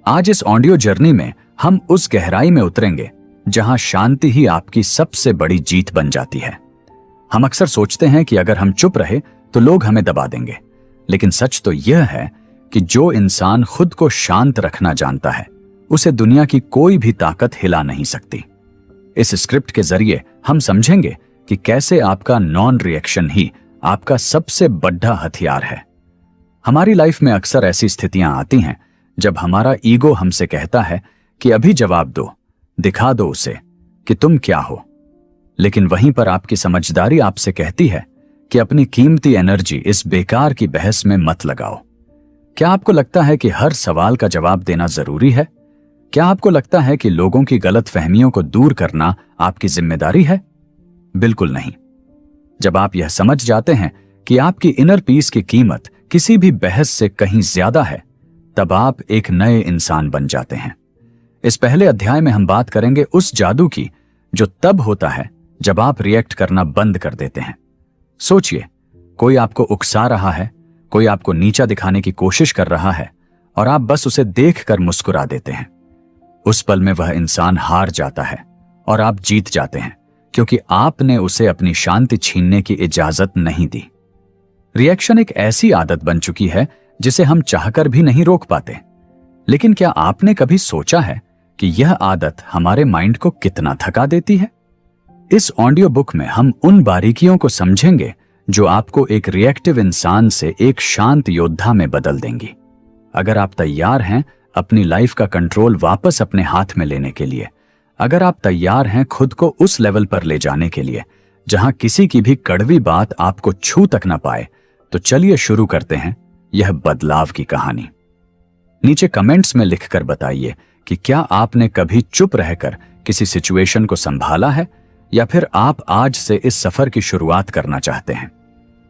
आज इस audio journey में हम उस गहराई में उतरेंगे जहां शांति ही आपकी सबसे बड़ी जीत बन जाती है। हम अक्सर सोचते हैं कि अगर हम चुप रहे तो लोग हमें दबा देंगे, लेकिन सच तो यह है कि जो इंसान खुद को शांत रखना जानता है उसे दुनिया की कोई भी ताकत हिला नहीं सकती। इस स्क्रिप्ट के जरिए हम समझेंगे कि कैसे आपका नॉन रिएक्शन ही आपका सबसे बड़ा हथियार है। हमारी लाइफ में अक्सर ऐसी स्थितियां आती हैं जब हमारा ईगो हमसे कहता है कि अभी जवाब दो, दिखा दो उसे कि तुम क्या हो। लेकिन वहीं पर आपकी समझदारी आपसे कहती है कि अपनी कीमती एनर्जी इस बेकार की बहस में मत लगाओ। क्या आपको लगता है कि हर सवाल का जवाब देना जरूरी है? क्या आपको लगता है कि लोगों की गलतफहमियों को दूर करना आपकी जिम्मेदारी है? बिल्कुल नहीं। जब आप यह समझ जाते हैं कि आपकी इनर पीस की कीमत किसी भी बहस से कहीं ज्यादा है, तब आप एक नए इंसान बन जाते हैं। इस पहले अध्याय में हम बात करेंगे उस जादू की जो तब होता है जब आप रिएक्ट करना बंद कर देते हैं। सोचिए, कोई आपको उकसा रहा है, कोई आपको नीचा दिखाने की कोशिश कर रहा है और आप बस उसे देखकर मुस्कुरा देते हैं। उस पल में वह इंसान हार जाता है और आप जीत जाते हैं, क्योंकि आपने उसे अपनी शांति छीनने की इजाजत नहीं दी। रिएक्शन एक ऐसी आदत बन चुकी है जिसे हम चाहकर भी नहीं रोक पाते। लेकिन क्या आपने कभी सोचा है कि यह आदत हमारे माइंड को कितना थका देती है? इस ऑडियो बुक में हम उन बारीकियों को समझेंगे जो आपको एक रिएक्टिव इंसान से एक शांत योद्धा में बदल देंगी। अगर आप तैयार हैं अपनी लाइफ का कंट्रोल वापस अपने हाथ में लेने के लिए, अगर आप तैयार हैं खुद को उस लेवल पर ले जाने के लिए जहां किसी की भी कड़वी बात आपको छू तक ना पाए, तो चलिए शुरू करते हैं यह बदलाव की कहानी। नीचे कमेंट्स में लिखकर बताइए कि क्या आपने कभी चुप रहकर किसी सिचुएशन को संभाला है, या फिर आप आज से इस सफर की शुरुआत करना चाहते हैं।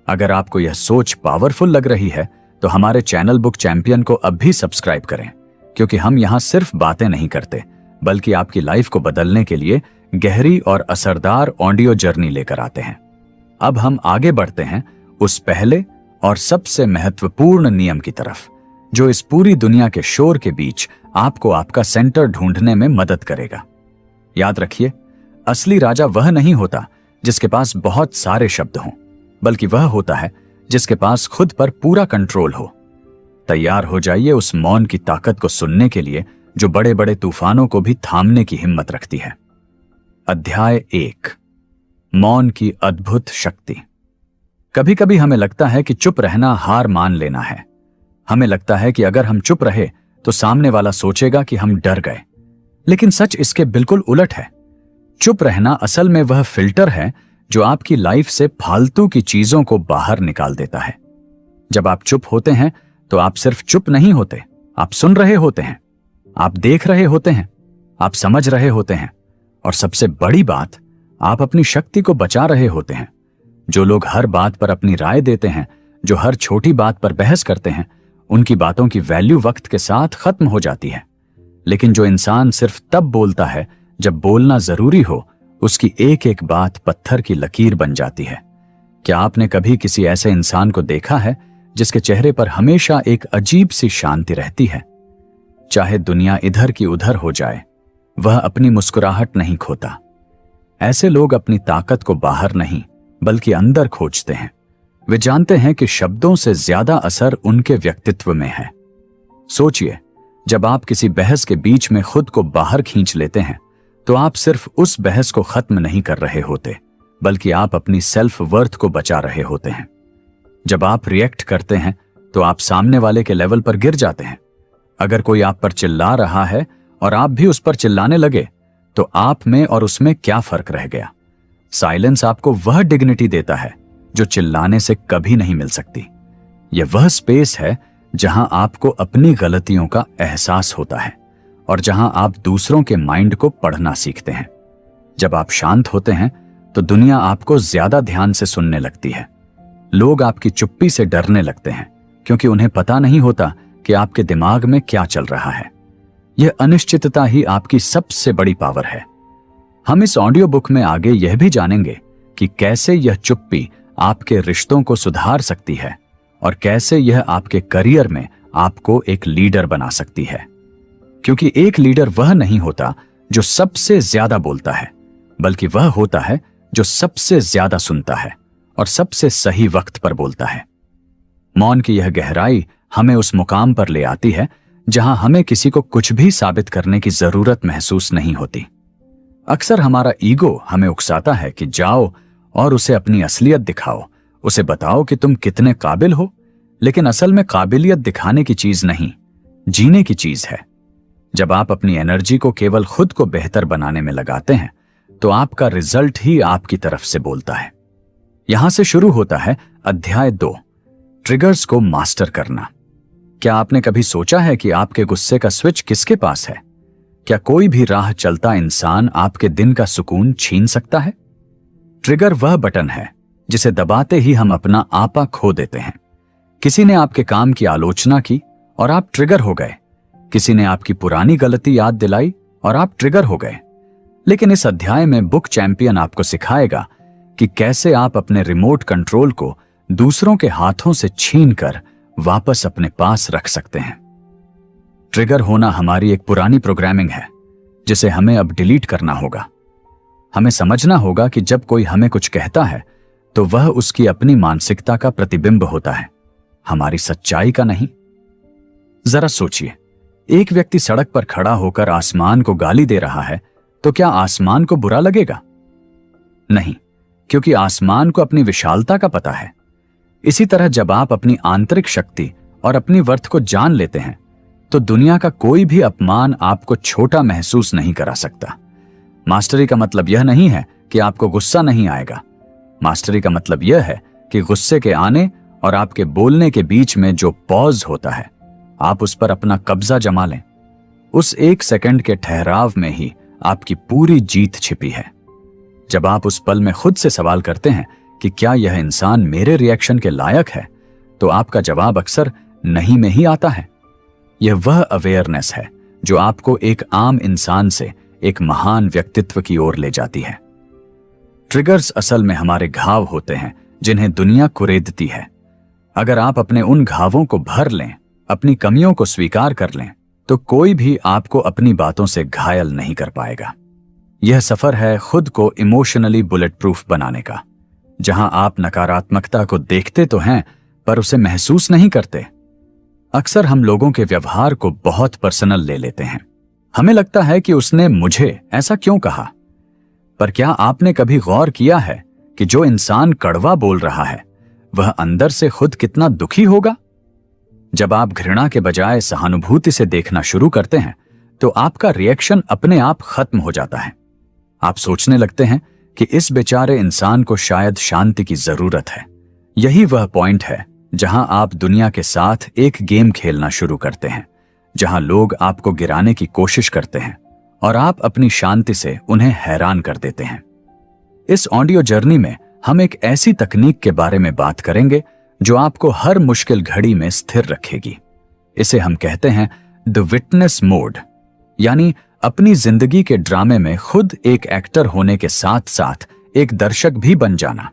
अगर आपको यह सोच पावरफुल लग रही है तो हमारे चैनल बुक चैंपियन को अब भी सब्सक्राइब करें, क्योंकि हम यहां सिर्फ बातें नहीं करते बल्कि आपकी लाइफ को बदलने के लिए गहरी और असरदार ऑडियो जर्नी लेकर आते हैं। अब हम आगे बढ़ते हैं उस पहले और सबसे महत्वपूर्ण नियम की तरफ, जो इस पूरी दुनिया के शोर के बीच आपको आपका सेंटर ढूंढने में मदद करेगा। याद रखिए, असली राजा वह नहीं होता जिसके पास बहुत सारे शब्द हों, बल्कि वह होता है जिसके पास खुद पर पूरा कंट्रोल हो। तैयार हो जाइए उस मौन की ताकत को सुनने के लिए जो बड़े बड़े तूफानों को भी थामने की हिम्मत रखती है। अध्याय 1, मौन की अद्भुत शक्ति। कभी कभी हमें लगता है कि चुप रहना हार मान लेना है। हमें लगता है कि अगर हम चुप रहे तो सामने वाला सोचेगा कि हम डर गए। लेकिन सच इसके बिल्कुल उलट है। चुप रहना असल में वह फिल्टर है जो आपकी लाइफ से फालतू की चीजों को बाहर निकाल देता है। जब आप चुप होते हैं तो आप सिर्फ चुप नहीं होते, आप सुन रहे होते हैं, आप देख रहे होते हैं, आप समझ रहे होते हैं, और सबसे बड़ी बात, आप अपनी शक्ति को बचा रहे होते हैं। जो लोग हर बात पर अपनी राय देते हैं, जो हर छोटी बात पर बहस करते हैं, उनकी बातों की वैल्यू वक्त के साथ खत्म हो जाती है। लेकिन जो इंसान सिर्फ तब बोलता है जब बोलना जरूरी हो, उसकी एक एक बात पत्थर की लकीर बन जाती है। क्या आपने कभी किसी ऐसे इंसान को देखा है जिसके चेहरे पर हमेशा एक अजीब सी शांति रहती है? चाहे दुनिया इधर की उधर हो जाए, वह अपनी मुस्कुराहट नहीं खोता। ऐसे लोग अपनी ताकत को बाहर नहीं बल्कि अंदर खोजते हैं। वे जानते हैं कि शब्दों से ज्यादा असर उनके व्यक्तित्व में है। सोचिए, जब आप किसी बहस के बीच में खुद को बाहर खींच लेते हैं तो आप सिर्फ उस बहस को खत्म नहीं कर रहे होते, बल्कि आप अपनी सेल्फ वर्थ को बचा रहे होते हैं। जब आप रिएक्ट करते हैं तो आप सामने वाले के लेवल पर गिर जाते हैं। अगर कोई आप पर चिल्ला रहा है और आप भी उस पर चिल्लाने लगे, तो आप में और उसमें क्या फर्क रह गया? साइलेंस आपको वह डिग्निटी देता है जो चिल्लाने से कभी नहीं मिल सकती। यह वह स्पेस है जहां आपको अपनी गलतियों का एहसास होता है और जहां आप दूसरों के माइंड को पढ़ना सीखते हैं। जब आप शांत होते हैं तो दुनिया आपको ज्यादा ध्यान से सुनने लगती है। लोग आपकी चुप्पी से डरने लगते हैं, क्योंकि उन्हें पता नहीं होता कि आपके दिमाग में क्या चल रहा है। यह अनिश्चितता ही आपकी सबसे बड़ी पावर है। हम इस ऑडियो बुक में आगे यह भी जानेंगे कि कैसे यह चुप्पी आपके रिश्तों को सुधार सकती है और कैसे यह आपके करियर में आपको एक लीडर बना सकती है। क्योंकि एक लीडर वह नहीं होता जो सबसे ज्यादा बोलता है, बल्कि वह होता है जो सबसे ज्यादा सुनता है और सबसे सही वक्त पर बोलता है। मौन की यह गहराई हमें उस मुकाम पर ले आती है जहां हमें किसी को कुछ भी साबित करने की जरूरत महसूस नहीं होती। अक्सर हमारा ईगो हमें उकसाता है कि जाओ और उसे अपनी असलियत दिखाओ, उसे बताओ कि तुम कितने काबिल हो। लेकिन असल में काबिलियत दिखाने की चीज नहीं, जीने की चीज है। जब आप अपनी एनर्जी को केवल खुद को बेहतर बनाने में लगाते हैं तो आपका रिजल्ट ही आपकी तरफ से बोलता है। यहां से शुरू होता है अध्याय 2, ट्रिगर्स को मास्टर करना। क्या आपने कभी सोचा है कि आपके गुस्से का स्विच किसके पास है? क्या कोई भी राह चलता इंसान आपके दिन का सुकून छीन सकता है? ट्रिगर वह बटन है जिसे दबाते ही हम अपना आपा खो देते हैं। किसी ने आपके काम की आलोचना की और आप ट्रिगर हो गए। किसी ने आपकी पुरानी गलती याद दिलाई और आप ट्रिगर हो गए। लेकिन इस अध्याय में बुक चैंपियन आपको सिखाएगा कि कैसे आप अपने रिमोट कंट्रोल को दूसरों के हाथों से छीनकर वापस अपने पास रख सकते हैं। ट्रिगर होना हमारी एक पुरानी प्रोग्रामिंग है जिसे हमें अब डिलीट करना होगा। हमें समझना होगा कि जब कोई हमें कुछ कहता है तो वह उसकी अपनी मानसिकता का प्रतिबिंब होता है, हमारी सच्चाई का नहीं। जरा सोचिए, एक व्यक्ति सड़क पर खड़ा होकर आसमान को गाली दे रहा है तो क्या आसमान को बुरा लगेगा? नहीं, क्योंकि आसमान को अपनी विशालता का पता है। इसी तरह जब आप अपनी आंतरिक शक्ति और अपनी वर्थ को जान लेते हैं तो दुनिया का कोई भी अपमान आपको छोटा महसूस नहीं करा सकता। मास्टरी का मतलब यह नहीं है कि आपको गुस्सा नहीं आएगा। मास्टरी का मतलब यह है कि गुस्से के आने और आपके बोलने के बीच में जो पॉज होता है, आप उस पर अपना कब्जा जमा लें। उस 1 सेकंड के ठहराव में ही आपकी पूरी जीत छिपी है। जब आप उस पल में खुद से सवाल करते हैं कि क्या यह इंसान मेरे रिएक्शन के लायक है, तो आपका जवाब अक्सर नहीं में ही आता है। यह वह अवेयरनेस है जो आपको एक आम इंसान से एक महान व्यक्तित्व की ओर ले जाती है। ट्रिगर्स असल में हमारे घाव होते हैं जिन्हें दुनिया कुरेदती है। अगर आप अपने उन घावों को भर लें, अपनी कमियों को स्वीकार कर लें, तो कोई भी आपको अपनी बातों से घायल नहीं कर पाएगा। यह सफर है खुद को इमोशनली बुलेट प्रूफ बनाने का, जहां आप नकारात्मकता को देखते तो हैं पर उसे महसूस नहीं करते। अक्सर हम लोगों के व्यवहार को बहुत पर्सनल ले लेते हैं। हमें लगता है कि उसने मुझे ऐसा क्यों कहा। पर क्या आपने कभी गौर किया है कि जो इंसान कड़वा बोल रहा है वह अंदर से खुद कितना दुखी होगा? जब आप घृणा के बजाय सहानुभूति से देखना शुरू करते हैं तो आपका रिएक्शन अपने आप खत्म हो जाता है। आप सोचने लगते हैं कि इस बेचारे इंसान को शायद शांति की जरूरत है। यही वह पॉइंट है जहां आप दुनिया के साथ एक गेम खेलना शुरू करते हैं, जहां लोग आपको गिराने की कोशिश करते हैं और आप अपनी शांति से उन्हें हैरान कर देते हैं। इस ऑडियो जर्नी में हम एक ऐसी तकनीक के बारे में बात करेंगे जो आपको हर मुश्किल घड़ी में स्थिर रखेगी। इसे हम कहते हैं द विटनेस मोड, यानी अपनी जिंदगी के ड्रामे में खुद एक एक्टर होने के साथ साथ एक दर्शक भी बन जाना।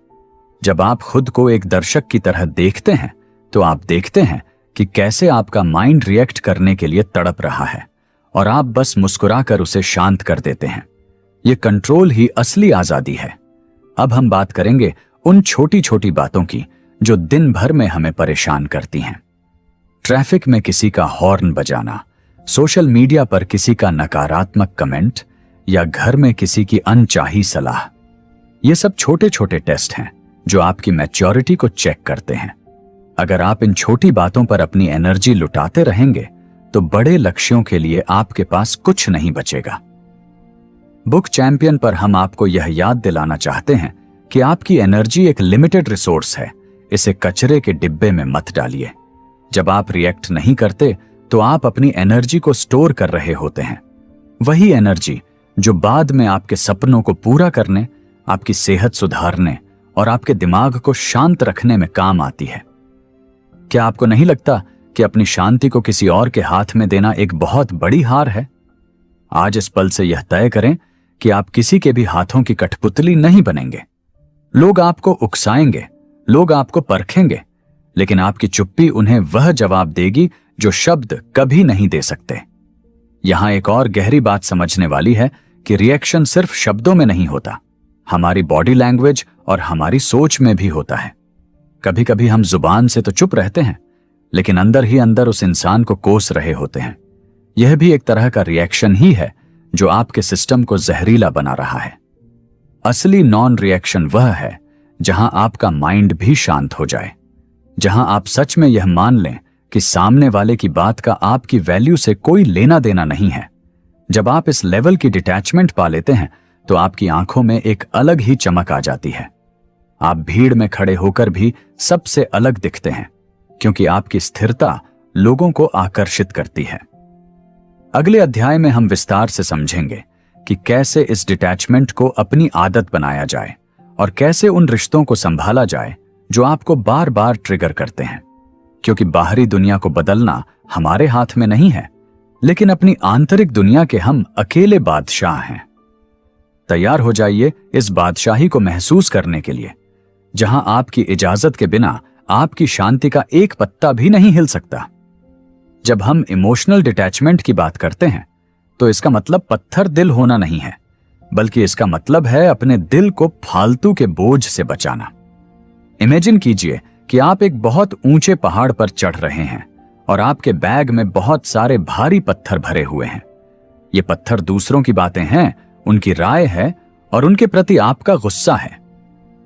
जब आप खुद को एक दर्शक की तरह देखते हैं तो आप देखते हैं कि कैसे आपका माइंड रिएक्ट करने के लिए तड़प रहा है और आप बस मुस्कुराकर उसे शांत कर देते हैं। यह कंट्रोल ही असली आजादी है। अब हम बात करेंगे उन छोटी छोटी बातों की जो दिन भर में हमें परेशान करती हैं। ट्रैफिक में किसी का हॉर्न बजाना, सोशल मीडिया पर किसी का नकारात्मक कमेंट या घर में किसी की अनचाही सलाह। ये सब छोटे छोटे टेस्ट हैं जो आपकी मैच्योरिटी को चेक करते हैं। अगर आप इन छोटी बातों पर अपनी एनर्जी लुटाते रहेंगे तो बड़े लक्ष्यों के लिए आपके पास कुछ नहीं बचेगा। बुक चैंपियन पर हम आपको यह याद दिलाना चाहते हैं कि आपकी एनर्जी एक लिमिटेड रिसोर्स है। इसे कचरे के डिब्बे में मत डालिए। जब आप रिएक्ट नहीं करते तो आप अपनी एनर्जी को स्टोर कर रहे होते हैं। वही एनर्जी जो बाद में आपके सपनों को पूरा करने, आपकी सेहत सुधारने और आपके दिमाग को शांत रखने में काम आती है। क्या आपको नहीं लगता कि अपनी शांति को किसी और के हाथ में देना एक बहुत बड़ी हार है? आज इस पल से यह तय करें कि आप किसी के भी हाथों की कठपुतली नहीं बनेंगे। लोग आपको उकसाएंगे, लोग आपको परखेंगे, लेकिन आपकी चुप्पी उन्हें वह जवाब देगी जो शब्द कभी नहीं दे सकते। यहां एक और गहरी बात समझने वाली है कि रिएक्शन सिर्फ शब्दों में नहीं होता, हमारी बॉडी लैंग्वेज और हमारी सोच में भी होता है। कभी कभी हम जुबान से तो चुप रहते हैं, लेकिन अंदर ही अंदर उस इंसान को कोस रहे होते हैं। यह भी एक तरह का रिएक्शन ही है जो आपके सिस्टम को जहरीला बना रहा है। असली नॉन रिएक्शन वह है जहां आपका माइंड भी शांत हो जाए, जहां आप सच में यह मान लें कि सामने वाले की बात का आपकी वैल्यू से कोई लेना देना नहीं है। जब आप इस लेवल की डिटैचमेंट पा लेते हैं तो आपकी आंखों में एक अलग ही चमक आ जाती है। आप भीड़ में खड़े होकर भी सबसे अलग दिखते हैं, क्योंकि आपकी स्थिरता लोगों को आकर्षित करती है। अगले अध्याय में हम विस्तार से समझेंगे कि कैसे इस डिटैचमेंट को अपनी आदत बनाया जाए और कैसे उन रिश्तों को संभाला जाए जो आपको बार बार ट्रिगर करते हैं, क्योंकि बाहरी दुनिया को बदलना हमारे हाथ में नहीं है, लेकिन अपनी आंतरिक दुनिया के हम अकेले बादशाह हैं। तैयार हो जाइए इस बादशाही को महसूस करने के लिए, जहां आपकी इजाजत के बिना आपकी शांति का एक पत्ता भी नहीं हिल सकता। जब हम इमोशनल डिटैचमेंट की बात करते हैं तो इसका मतलब पत्थर दिल होना नहीं है, बल्कि इसका मतलब है अपने दिल को फालतू के बोझ से बचाना। इमेजिन कीजिए कि आप एक बहुत ऊंचे पहाड़ पर चढ़ रहे हैं और आपके बैग में बहुत सारे भारी पत्थर भरे हुए हैं। ये पत्थर दूसरों की बातें हैं, उनकी राय है और उनके प्रति आपका गुस्सा है।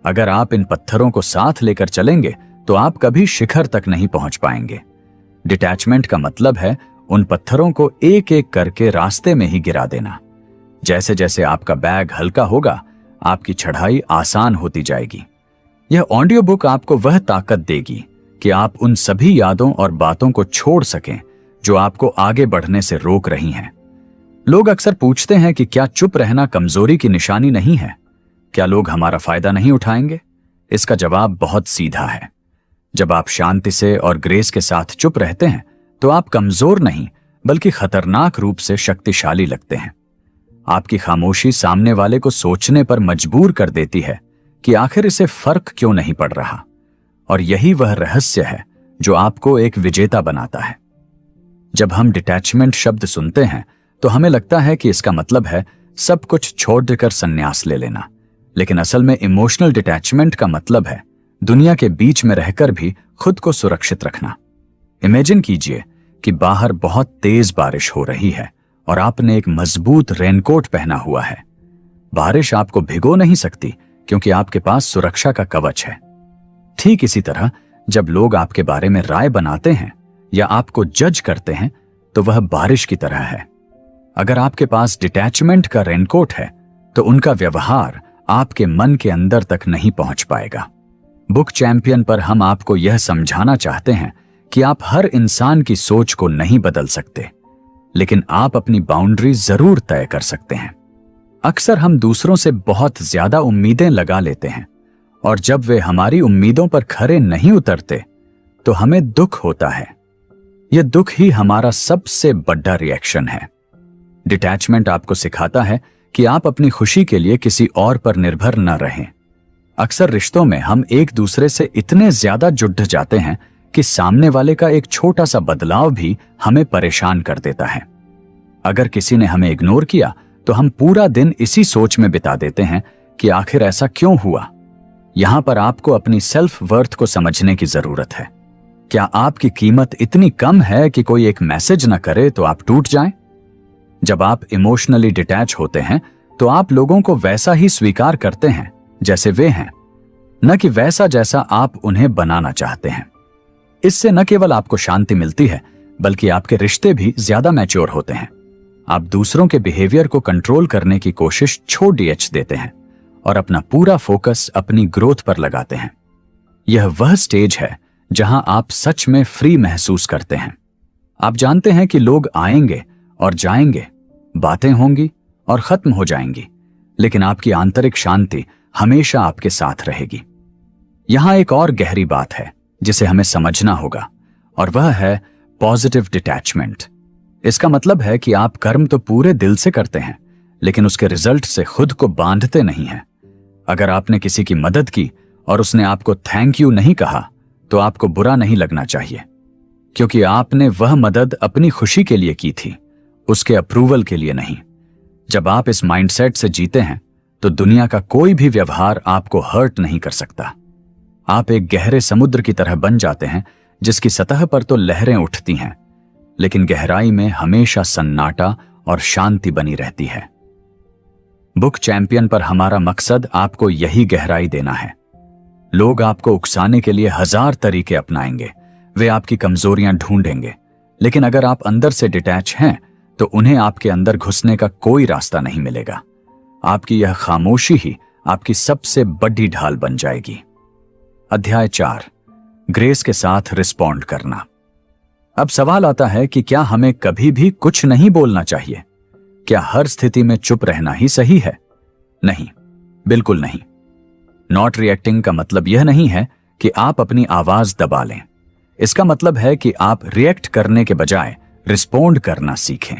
अगर आप इन पत्थरों को साथ लेकर चलेंगे तो आप कभी शिखर तक नहीं पहुंच पाएंगे। डिटैचमेंट का मतलब है उन पत्थरों को एक एक करके रास्ते में ही गिरा देना। जैसे जैसे आपका बैग हल्का होगा, आपकी चढ़ाई आसान होती जाएगी। यह ऑडियो बुक आपको वह ताकत देगी कि आप उन सभी यादों और बातों को छोड़ सकें जो आपको आगे बढ़ने से रोक रही हैं। लोग अक्सर पूछते हैं कि क्या चुप रहना कमजोरी की निशानी नहीं है? क्या लोग हमारा फायदा नहीं उठाएंगे? इसका जवाब बहुत सीधा है। जब आप शांति से और ग्रेस के साथ चुप रहते हैं तो आप कमजोर नहीं, बल्कि खतरनाक रूप से शक्तिशाली लगते हैं। आपकी खामोशी सामने वाले को सोचने पर मजबूर कर देती है कि आखिर इसे फर्क क्यों नहीं पड़ रहा। और यही वह रहस्य है जो आपको एक विजेता बनाता है। जब हम डिटैचमेंट शब्द सुनते हैं तो हमें लगता है कि इसका मतलब है सब कुछ छोड़ देकर संन्यास ले लेना, लेकिन असल में इमोशनल डिटैचमेंट का मतलब है दुनिया के बीच में रहकर भी खुद को सुरक्षित रखना। इमेजिन कीजिए कि बाहर बहुत तेज बारिश हो रही है और आपने एक मजबूत रेनकोट पहना हुआ है। बारिश आपको भिगो नहीं सकती क्योंकि आपके पास सुरक्षा का कवच है। ठीक इसी तरह जब लोग आपके बारे में राय बनाते हैं या आपको जज करते हैं तो वह बारिश की तरह है। अगर आपके पास डिटैचमेंट का रेनकोट है तो उनका व्यवहार आपके मन के अंदर तक नहीं पहुंच पाएगा। बुक चैंपियन पर हम आपको यह समझाना चाहते हैं कि आप हर इंसान की सोच को नहीं बदल सकते, लेकिन आप अपनी बाउंड्री जरूर तय कर सकते हैं। अक्सर हम दूसरों से बहुत ज्यादा उम्मीदें लगा लेते हैं और जब वे हमारी उम्मीदों पर खरे नहीं उतरते तो हमें दुख होता है। यह दुख ही हमारा सबसे बड़ा रिएक्शन है। डिटैचमेंट आपको सिखाता है कि आप अपनी खुशी के लिए किसी और पर निर्भर न रहें। अक्सर रिश्तों में हम एक दूसरे से इतने ज्यादा जुड़ जाते हैं कि सामने वाले का एक छोटा सा बदलाव भी हमें परेशान कर देता है। अगर किसी ने हमें इग्नोर किया तो हम पूरा दिन इसी सोच में बिता देते हैं कि आखिर ऐसा क्यों हुआ। यहां पर आपको अपनी सेल्फ वर्थ को समझने की जरूरत है। क्या आपकी कीमत इतनी कम है कि कोई एक मैसेज न करे तो आप टूट जाएं? जब आप इमोशनली डिटैच होते हैं तो आप लोगों को वैसा ही स्वीकार करते हैं जैसे वे हैं, न कि वैसा जैसा आप उन्हें बनाना चाहते हैं। इससे न केवल आपको शांति मिलती है, बल्कि आपके रिश्ते भी ज्यादा मैच्योर होते हैं। आप दूसरों के बिहेवियर को कंट्रोल करने की कोशिश छोड़ देते हैं और अपना पूरा फोकस अपनी ग्रोथ पर लगाते हैं। यह वह स्टेज है जहां आप सच में फ्री महसूस करते हैं। आप जानते हैं कि लोग आएंगे और जाएंगे, बातें होंगी और खत्म हो जाएंगी, लेकिन आपकी आंतरिक शांति हमेशा आपके साथ रहेगी। यहां एक और गहरी बात है जिसे हमें समझना होगा, और वह है पॉजिटिव डिटैचमेंट। इसका मतलब है कि आप कर्म तो पूरे दिल से करते हैं, लेकिन उसके रिजल्ट से खुद को बांधते नहीं हैं। अगर आपने किसी की मदद की और उसने आपको थैंक यू नहीं कहा तो आपको बुरा नहीं लगना चाहिए, क्योंकि आपने वह मदद अपनी खुशी के लिए की थी उसके अप्रूवल के लिए नहीं। जब आप इस माइंडसेट से जीते हैं तो दुनिया का कोई भी व्यवहार आपको हर्ट नहीं कर सकता। आप एक गहरे समुद्र की तरह बन जाते हैं जिसकी सतह पर तो लहरें उठती हैं, लेकिन गहराई में हमेशा सन्नाटा और शांति बनी रहती है। बुक चैंपियन पर हमारा मकसद आपको यही गहराई देना है। लोग आपको उकसाने के लिए 1000 तरीके अपनाएंगे, वे आपकी कमजोरियां ढूंढेंगे, लेकिन अगर आप अंदर से डिटैच हैं तो उन्हें आपके अंदर घुसने का कोई रास्ता नहीं मिलेगा। आपकी यह खामोशी ही आपकी सबसे बड़ी ढाल बन जाएगी। अध्याय 4, ग्रेस के साथ रिस्पॉन्ड करना। अब सवाल आता है कि क्या हमें कभी भी कुछ नहीं बोलना चाहिए? क्या हर स्थिति में चुप रहना ही सही है? नहीं, बिल्कुल नहीं। नॉट रिएक्टिंग का मतलब यह नहीं है कि आप अपनी आवाज दबा लें। इसका मतलब है कि आप रिएक्ट करने के बजाय रिस्पॉन्ड करना सीखें।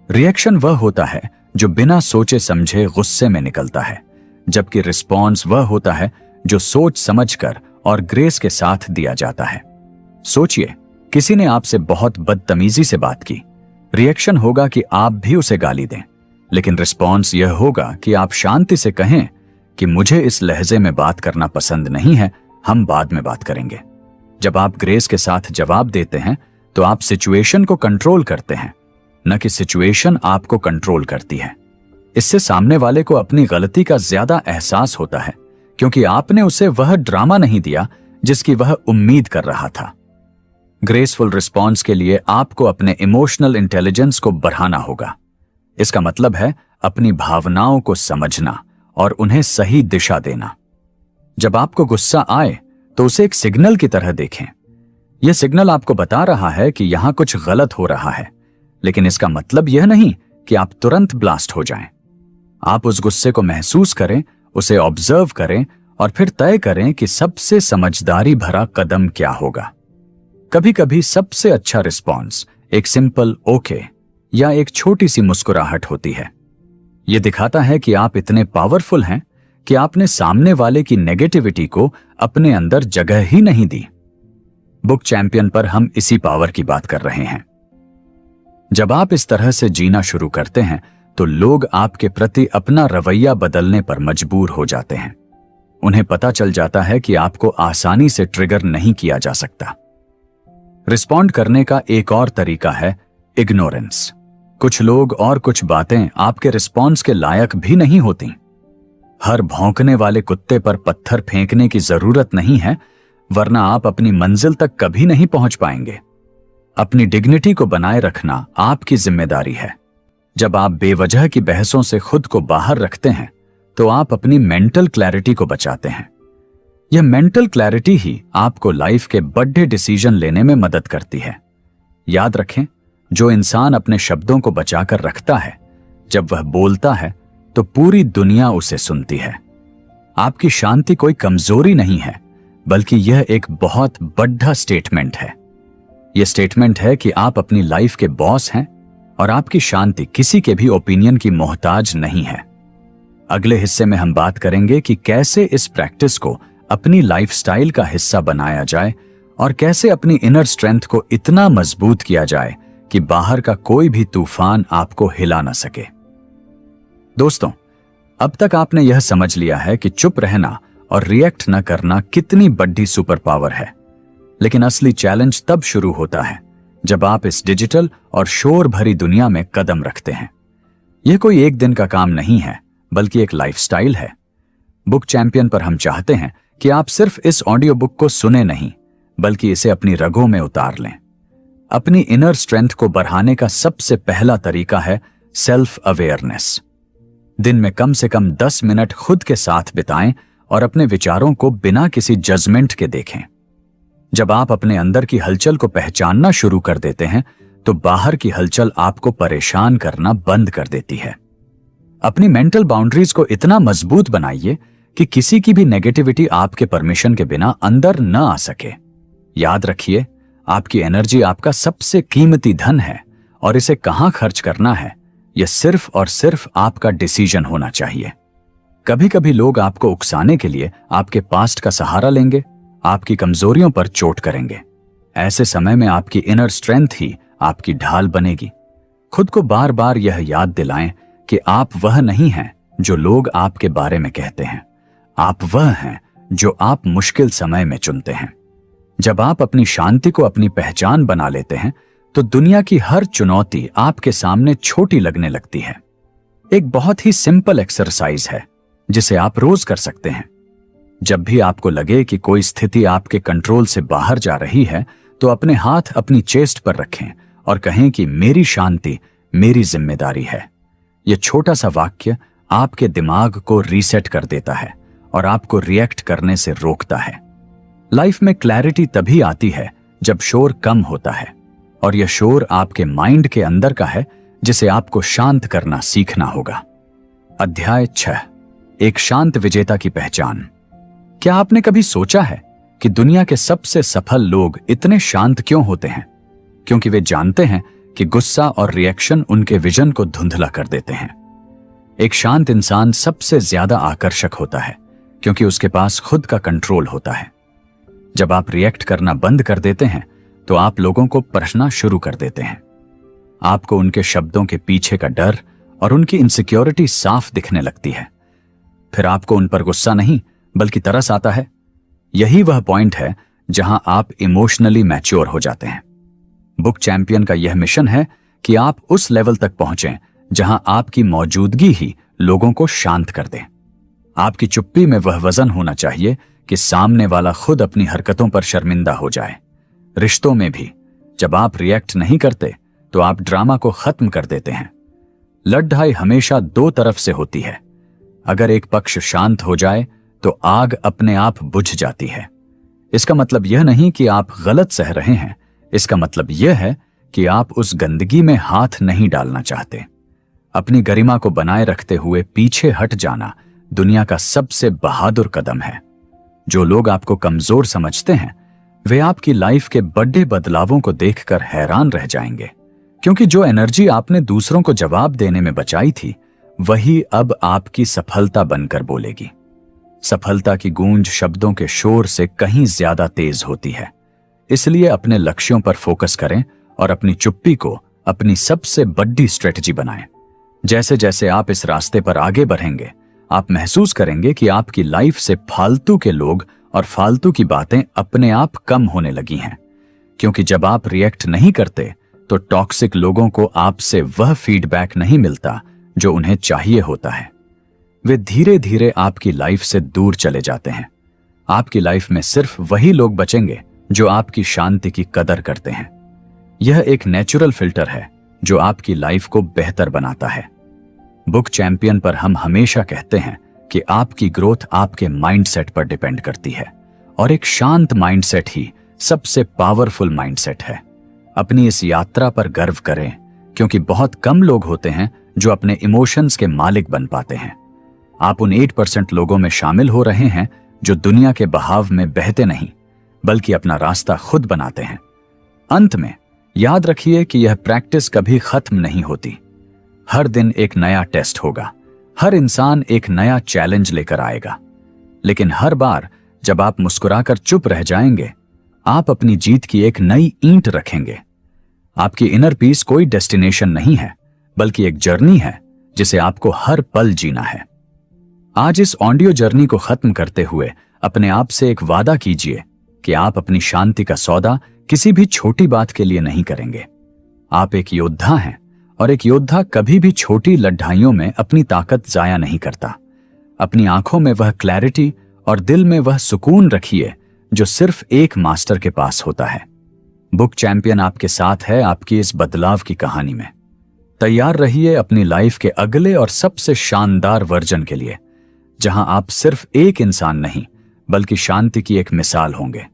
रिएक्शन वह होता है जो बिना सोचे समझे गुस्से में निकलता है, जबकि रिस्पॉन्स वह होता है जो सोच समझकर और ग्रेस के साथ दिया जाता है। सोचिए, किसी ने आपसे बहुत बदतमीजी से बात की। रिएक्शन होगा कि आप भी उसे गाली दें, लेकिन रिस्पॉन्स यह होगा कि आप शांति से कहें कि मुझे इस लहजे में बात करना पसंद नहीं है, हम बाद में बात करेंगे। जब आप ग्रेस के साथ जवाब देते हैं तो आप सिचुएशन को कंट्रोल करते हैं, न कि सिचुएशन आपको कंट्रोल करती है। इससे सामने वाले को अपनी गलती का ज्यादा एहसास होता है, क्योंकि आपने उसे वह ड्रामा नहीं दिया जिसकी वह उम्मीद कर रहा था। ग्रेसफुल रिस्पॉन्स के लिए आपको अपने इमोशनल इंटेलिजेंस को बढ़ाना होगा। इसका मतलब है अपनी भावनाओं को समझना और उन्हें सही दिशा देना। जब आपको गुस्सा आए तो उसे एक सिग्नल की तरह देखें। यह सिग्नल आपको बता रहा है कि यहां कुछ गलत हो रहा है, लेकिन इसका मतलब यह नहीं कि आप तुरंत ब्लास्ट हो जाएं। आप उस गुस्से को महसूस करें, उसे ऑब्जर्व करें और फिर तय करें कि सबसे समझदारी भरा कदम क्या होगा। कभी कभी सबसे अच्छा रिस्पॉन्स एक सिंपल ओके या एक छोटी सी मुस्कुराहट होती है। यह दिखाता है कि आप इतने पावरफुल हैं कि आपने सामने वाले की नेगेटिविटी को अपने अंदर जगह ही नहीं दी। बुक चैंपियन पर हम इसी पावर की बात कर रहे हैं। जब आप इस तरह से जीना शुरू करते हैं तो लोग आपके प्रति अपना रवैया बदलने पर मजबूर हो जाते हैं। उन्हें पता चल जाता है कि आपको आसानी से ट्रिगर नहीं किया जा सकता। रिस्पॉन्ड करने का एक और तरीका है इग्नोरेंस। कुछ लोग और कुछ बातें आपके रिस्पॉन्स के लायक भी नहीं होती। हर भौंकने वाले कुत्ते पर पत्थर फेंकने की जरूरत नहीं है, वरना आप अपनी मंजिल तक कभी नहीं पहुंच पाएंगे। अपनी डिग्निटी को बनाए रखना आपकी जिम्मेदारी है। जब आप बेवजह की बहसों से खुद को बाहर रखते हैं तो आप अपनी मेंटल क्लैरिटी को बचाते हैं। यह मेंटल क्लैरिटी ही आपको लाइफ के बड़े डिसीजन लेने में मदद करती है। याद रखें, जो इंसान अपने शब्दों को बचाकर रखता है, जब वह बोलता है तो पूरी दुनिया उसे सुनती है। आपकी शांति कोई कमजोरी नहीं है, बल्कि यह एक बहुत बड़ा स्टेटमेंट है। यह स्टेटमेंट है कि आप अपनी लाइफ के बॉस हैं और आपकी शांति किसी के भी ओपिनियन की मोहताज नहीं है। अगले हिस्से में हम बात करेंगे कि कैसे इस प्रैक्टिस को अपनी लाइफस्टाइल का हिस्सा बनाया जाए और कैसे अपनी इनर स्ट्रेंथ को इतना मजबूत किया जाए कि बाहर का कोई भी तूफान आपको हिला न सके। दोस्तों, अब तक आपने यह समझ लिया है कि चुप रहना और रिएक्ट न करना कितनी बड़ी सुपर पावर है। लेकिन असली चैलेंज तब शुरू होता है जब आप इस डिजिटल और शोर भरी दुनिया में कदम रखते हैं। यह कोई एक दिन का काम नहीं है, बल्कि एक लाइफस्टाइल है। बुक चैंपियन पर हम चाहते हैं कि आप सिर्फ इस ऑडियो बुक को सुने नहीं, बल्कि इसे अपनी रगों में उतार लें। अपनी इनर स्ट्रेंथ को बढ़ाने का सबसे पहला तरीका है सेल्फ अवेयरनेस। दिन में कम से कम 10 मिनट खुद के साथ बिताएं और अपने विचारों को बिना किसी जजमेंट के देखें। जब आप अपने अंदर की हलचल को पहचानना शुरू कर देते हैं तो बाहर की हलचल आपको परेशान करना बंद कर देती है। अपनी मेंटल बाउंड्रीज को इतना मजबूत बनाइए कि किसी की भी नेगेटिविटी आपके परमिशन के बिना अंदर न आ सके। याद रखिए, आपकी एनर्जी आपका सबसे कीमती धन है और इसे कहां खर्च करना है, यह सिर्फ और सिर्फ आपका डिसीजन होना चाहिए। कभी कभी लोग आपको उकसाने के लिए आपके पास्ट का सहारा लेंगे, आपकी कमजोरियों पर चोट करेंगे। ऐसे समय में आपकी इनर स्ट्रेंथ ही आपकी ढाल बनेगी। खुद को बार बार यह याद दिलाएं कि आप वह नहीं हैं जो लोग आपके बारे में कहते हैं। आप वह हैं जो आप मुश्किल समय में चुनते हैं। जब आप अपनी शांति को अपनी पहचान बना लेते हैं तो दुनिया की हर चुनौती आपके सामने छोटी लगने लगती है। एक बहुत ही सिंपल एक्सरसाइज है जिसे आप रोज कर सकते हैं। जब भी आपको लगे कि कोई स्थिति आपके कंट्रोल से बाहर जा रही है तो अपने हाथ अपनी चेस्ट पर रखें और कहें कि मेरी शांति मेरी जिम्मेदारी है। यह छोटा सा वाक्य आपके दिमाग को रीसेट कर देता है और आपको रिएक्ट करने से रोकता है। लाइफ में क्लैरिटी तभी आती है जब शोर कम होता है, और यह शोर आपके माइंड के अंदर का है जिसे आपको शांत करना सीखना होगा। अध्याय 6, एक शांत विजेता की पहचान। क्या आपने कभी सोचा है कि दुनिया के सबसे सफल लोग इतने शांत क्यों होते हैं? क्योंकि वे जानते हैं कि गुस्सा और रिएक्शन उनके विजन को धुंधला कर देते हैं। एक शांत इंसान सबसे ज्यादा आकर्षक होता है क्योंकि उसके पास खुद का कंट्रोल होता है। जब आप रिएक्ट करना बंद कर देते हैं तो आप लोगों को परखना शुरू कर देते हैं। आपको उनके शब्दों के पीछे का डर और उनकी इनसिक्योरिटी साफ दिखने लगती है। फिर आपको उन पर गुस्सा नहीं बल्कि तरस आता है। यही वह पॉइंट है जहां आप इमोशनली मैच्योर हो जाते हैं। बुक चैंपियन का यह मिशन है कि आप उस लेवल तक पहुंचें जहां आपकी मौजूदगी ही लोगों को शांत कर दे। आपकी चुप्पी में वह वजन होना चाहिए कि सामने वाला खुद अपनी हरकतों पर शर्मिंदा हो जाए। रिश्तों में भी जब आप रिएक्ट नहीं करते तो आप ड्रामा को खत्म कर देते हैं। लड़ाई हमेशा दो तरफ से होती है। अगर एक पक्ष शांत हो जाए तो आग अपने आप बुझ जाती है। इसका मतलब यह नहीं कि आप गलत सह रहे हैं, इसका मतलब यह है कि आप उस गंदगी में हाथ नहीं डालना चाहते। अपनी गरिमा को बनाए रखते हुए पीछे हट जाना दुनिया का सबसे बहादुर कदम है। जो लोग आपको कमजोर समझते हैं वे आपकी लाइफ के बड़े बदलावों को देखकर हैरान रह जाएंगे, क्योंकि जो एनर्जी आपने दूसरों को जवाब देने में बचाई थी वही अब आपकी सफलता बनकर बोलेगी। सफलता की गूंज शब्दों के शोर से कहीं ज्यादा तेज होती है। इसलिए अपने लक्ष्यों पर फोकस करें और अपनी चुप्पी को अपनी सबसे बड़ी स्ट्रेटजी बनाएं। जैसे जैसे आप इस रास्ते पर आगे बढ़ेंगे आप महसूस करेंगे कि आपकी लाइफ से फालतू के लोग और फालतू की बातें अपने आप कम होने लगी हैं। क्योंकि जब आप रिएक्ट नहीं करते तो टॉक्सिक लोगों को आपसे वह फीडबैक नहीं मिलता जो उन्हें चाहिए होता है। वे धीरे धीरे आपकी लाइफ से दूर चले जाते हैं। आपकी लाइफ में सिर्फ वही लोग बचेंगे जो आपकी शांति की कदर करते हैं। यह एक नेचुरल फिल्टर है जो आपकी लाइफ को बेहतर बनाता है। बुक चैंपियन पर हम हमेशा कहते हैं कि आपकी ग्रोथ आपके माइंडसेट पर डिपेंड करती है, और एक शांत माइंडसेट ही सबसे पावरफुल माइंडसेट है। अपनी इस यात्रा पर गर्व करें, क्योंकि बहुत कम लोग होते हैं जो अपने इमोशंस के मालिक बन पाते हैं। आप उन 8% लोगों में शामिल हो रहे हैं जो दुनिया के बहाव में बहते नहीं बल्कि अपना रास्ता खुद बनाते हैं। अंत में याद रखिए कि यह प्रैक्टिस कभी खत्म नहीं होती। हर दिन एक नया टेस्ट होगा, हर इंसान एक नया चैलेंज लेकर आएगा, लेकिन हर बार जब आप मुस्कुराकर चुप रह जाएंगे आप अपनी जीत की एक नई ईंट रखेंगे। आपकी इनर पीस कोई डेस्टिनेशन नहीं है बल्कि एक जर्नी है जिसे आपको हर पल जीना है। आज इस ऑडियो जर्नी को खत्म करते हुए अपने आप से एक वादा कीजिए कि आप अपनी शांति का सौदा किसी भी छोटी बात के लिए नहीं करेंगे। आप एक योद्धा हैं और एक योद्धा कभी भी छोटी लड़ाइयों में अपनी ताकत जाया नहीं करता। अपनी आंखों में वह क्लैरिटी और दिल में वह सुकून रखिए जो सिर्फ एक मास्टर के पास होता है। बुक चैंपियन आपके साथ है आपकी इस बदलाव की कहानी में। तैयार रहिए अपनी लाइफ के अगले और सबसे शानदार वर्जन के लिए, जहां आप सिर्फ एक इंसान नहीं बल्कि शांति की एक मिसाल होंगे।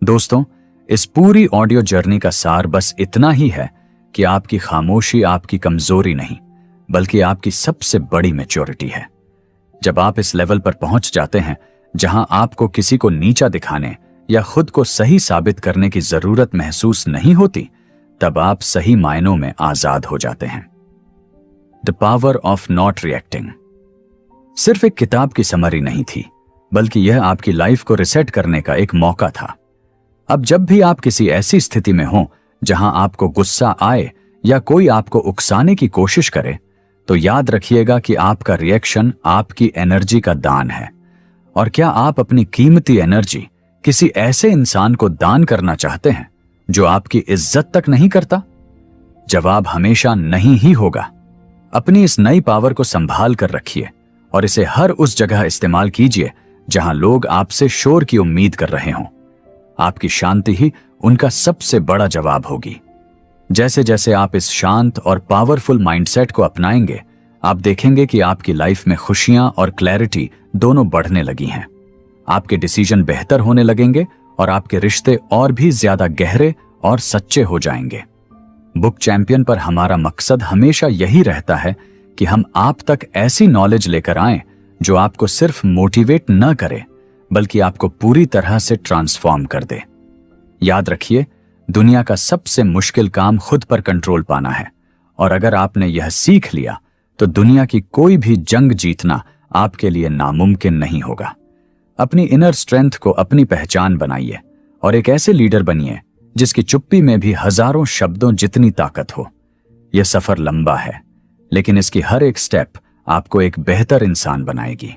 दोस्तों, इस पूरी ऑडियो जर्नी का सार बस इतना ही है कि आपकी खामोशी आपकी कमजोरी नहीं बल्कि आपकी सबसे बड़ी मैच्योरिटी है। जब आप इस लेवल पर पहुंच जाते हैं जहां आपको किसी को नीचा दिखाने या खुद को सही साबित करने की जरूरत महसूस नहीं होती, तब आप सही मायनों में आजाद हो जाते हैं। The power of not reacting सिर्फ एक किताब की समरी नहीं थी, बल्कि यह आपकी लाइफ को रिसेट करने का एक मौका था। अब जब भी आप किसी ऐसी स्थिति में हो जहां आपको गुस्सा आए या कोई आपको उकसाने की कोशिश करे, तो याद रखिएगा कि आपका रिएक्शन आपकी एनर्जी का दान है। और क्या आप अपनी कीमती एनर्जी किसी ऐसे इंसान को दान करना चाहते हैं जो आपकी इज्जत तक नहीं करता? जवाब हमेशा नहीं ही होगा। अपनी इस नई पावर को संभाल कर रखिए और इसे हर उस जगह इस्तेमाल कीजिए जहां लोग आपसे शोर की उम्मीद कर रहे हों। आपकी शांति ही उनका सबसे बड़ा जवाब होगी। जैसे जैसे आप इस शांत और पावरफुल माइंडसेट को अपनाएंगे, आप देखेंगे कि आपकी लाइफ में खुशियां और क्लैरिटी दोनों बढ़ने लगी हैं। आपके डिसीजन बेहतर होने लगेंगे और आपके रिश्ते और भी ज्यादा गहरे और सच्चे हो जाएंगे। बुक चैंपियन पर हमारा मकसद हमेशा यही रहता है कि हम आप तक ऐसी नॉलेज लेकर आएं जो आपको सिर्फ मोटिवेट न करे, बल्कि आपको पूरी तरह से ट्रांसफॉर्म कर दे। याद रखिए, दुनिया का सबसे मुश्किल काम खुद पर कंट्रोल पाना है, और अगर आपने यह सीख लिया तो दुनिया की कोई भी जंग जीतना आपके लिए नामुमकिन नहीं होगा। अपनी इनर स्ट्रेंथ को अपनी पहचान बनाइए और एक ऐसे लीडर बनिए जिसकी चुप्पी में भी हजारों शब्दों जितनी ताकत हो। यह सफर लंबा है, लेकिन इसकी हर एक स्टेप आपको एक बेहतर इंसान बनाएगी।